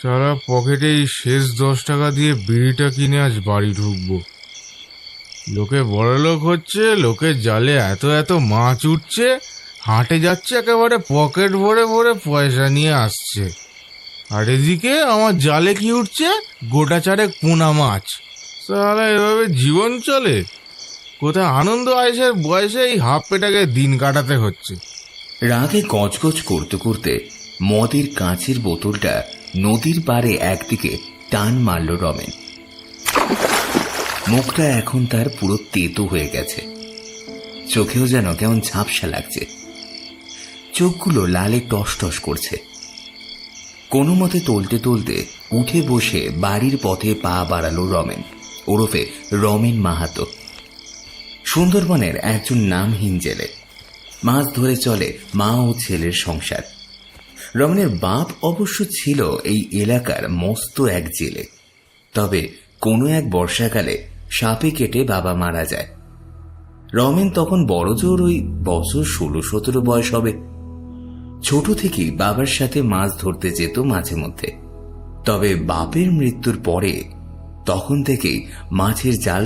সারা পকেটে এই শেষ 10 টাকা দিয়ে বিড়িটা কিনে আজ বাড়ি ঢুকবো। লোকে বড়লোক হচ্ছে, লোকের জালে এত এত মাছ উঠছে, হাটে যাচ্ছে একেবারে পকেট ভরে ভরে পয়সা নিয়ে আসছে। আর এদিকে আমার জালে কি উঠছে? গোটা চারেক পোনা মাছ। সালা এভাবে জীবন চলে? কোথায় আনন্দ আয়েসের বয়সে এই হাফ পেটাকে দিন কাটাতে হচ্ছে। রাগে গজগজ করতে করতে মদের কাঁচের বোতলটা নদীর পাড়ে একদিকে টান মারল রমেন। মুখটা এখন তার পুরো তেতো হয়ে গেছে, চোখেও যেন কেমন ঝাপসা লাগছে, চোখগুলো লালে টস টস করছে। কোনো মতে টলতে টলতে উঠে বসে বাড়ির পথে পা বাড়ালো রমেন, ওরফে রমেন মাহাতো। সুন্দরবনের একজন নামহীন জেলে, মাছ ধরে চলে মা ও ছেলের সংসার। রমেনের বাপ অবশ্য ছিল এই এলাকার মস্ত এক জেলে, তবে কোনো এক বর্ষাকালে সাপে কেটে বাবা মারা যায়। রমেন তখন বড়জোর ওই বছর 16-17 বয়স হবে। ছোট থেকেই বাবার সাথে মাছ ধরতে যেত মাঝে মধ্যে, তবে বাপের মৃত্যুর পরে তখন থেকেই মাছের জাল